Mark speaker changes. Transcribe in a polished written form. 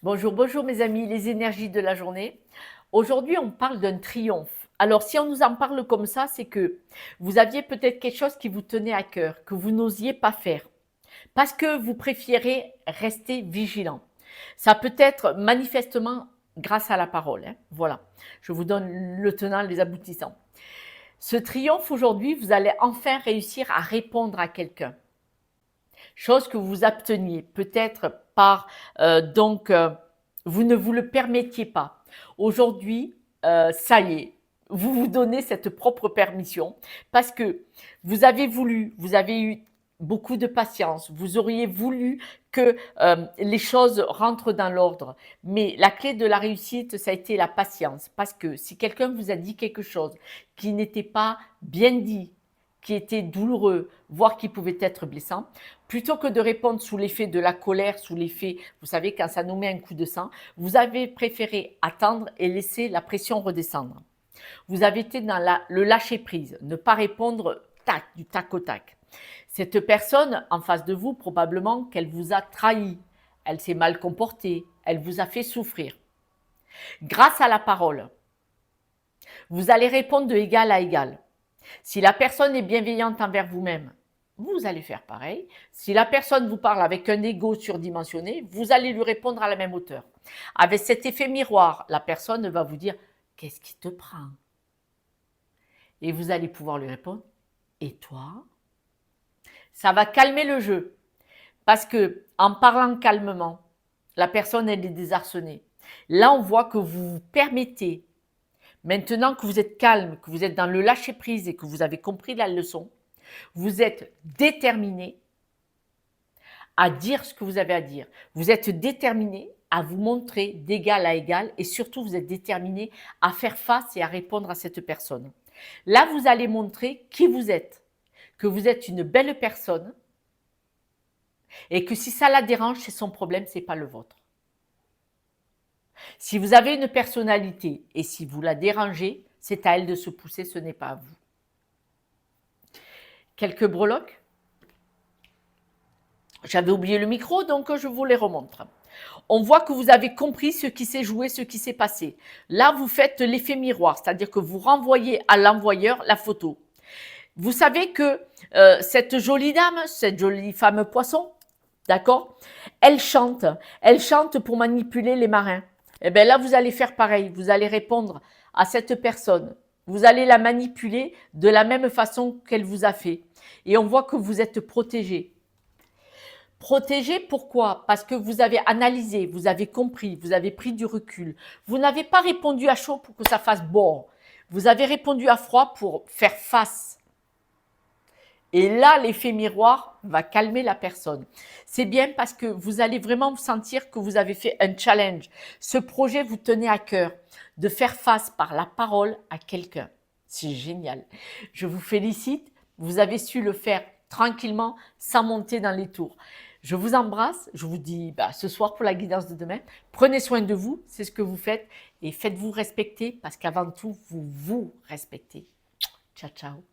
Speaker 1: Bonjour, bonjour mes amis, les énergies de la journée. Aujourd'hui, on parle d'un triomphe. Alors, si on nous en parle comme ça, c'est que vous aviez peut-être quelque chose qui vous tenait à cœur, que vous n'osiez pas faire, parce que vous préférez rester vigilant. Ça peut être manifestement grâce à la parole, hein. Voilà, je vous donne le tenant, les aboutissants. Ce triomphe aujourd'hui, vous allez enfin réussir à répondre à quelqu'un. Chose que vous obteniez peut-être par vous ne vous le permettiez pas. Aujourd'hui, ça y est, vous vous donnez cette propre permission parce que vous avez voulu, vous avez eu beaucoup de patience, vous auriez voulu que les choses rentrent dans l'ordre. Mais la clé de la réussite, ça a été la patience. Parce que si quelqu'un vous a dit quelque chose qui n'était pas bien dit, qui était douloureux, voire qui pouvait être blessant, plutôt que de répondre sous l'effet de la colère, sous l'effet, vous savez, quand ça nous met un coup de sang, vous avez préféré attendre et laisser la pression redescendre. Vous avez été dans le lâcher-prise, ne pas répondre tac, du tac au tac. Cette personne en face de vous, probablement qu'elle vous a trahi, elle s'est mal comportée, elle vous a fait souffrir. Grâce à la parole, vous allez répondre de égal à égal. Si la personne est bienveillante envers vous-même, vous allez faire pareil. Si la personne vous parle avec un ego surdimensionné, vous allez lui répondre à la même hauteur. Avec cet effet miroir, la personne va vous dire « Qu'est-ce qui te prend ?» Et vous allez pouvoir lui répondre « Et toi ?» Ça va calmer le jeu. Parce que en parlant calmement, la personne elle est désarçonnée. Là, on voit que vous vous permettez, maintenant que vous êtes calme, que vous êtes dans le lâcher-prise et que vous avez compris la leçon, vous êtes déterminé à dire ce que vous avez à dire. Vous êtes déterminé à vous montrer d'égal à égal et surtout vous êtes déterminé à faire face et à répondre à cette personne. Là, vous allez montrer qui vous êtes, que vous êtes une belle personne et que si ça la dérange, c'est son problème, c'est pas le vôtre. Si vous avez une personnalité et si vous la dérangez, c'est à elle de se pousser, ce n'est pas à vous. Quelques breloques. J'avais oublié le micro, donc je vous les remontre. On voit que vous avez compris ce qui s'est joué, ce qui s'est passé. Là, vous faites l'effet miroir, c'est-à-dire que vous renvoyez à l'envoyeur la photo. Vous savez que cette jolie dame, cette jolie femme poisson, d'accord, elle chante pour manipuler les marins. Et bien là, vous allez faire pareil, vous allez répondre à cette personne. Vous allez la manipuler de la même façon qu'elle vous a fait. Et on voit que vous êtes protégé. Protégé, pourquoi? Parce que vous avez analysé, vous avez compris, vous avez pris du recul. Vous n'avez pas répondu à chaud pour que ça fasse bon. Vous avez répondu à froid pour faire face. Et là, l'effet miroir va calmer la personne. C'est bien parce que vous allez vraiment sentir que vous avez fait un challenge. Ce projet vous tenait à cœur de faire face par la parole à quelqu'un. C'est génial. Je vous félicite. Vous avez su le faire tranquillement sans monter dans les tours. Je vous embrasse. Je vous dis ce soir pour la guidance de demain. Prenez soin de vous. C'est ce que vous faites. Et faites-vous respecter parce qu'avant tout, vous vous respectez. Ciao, ciao.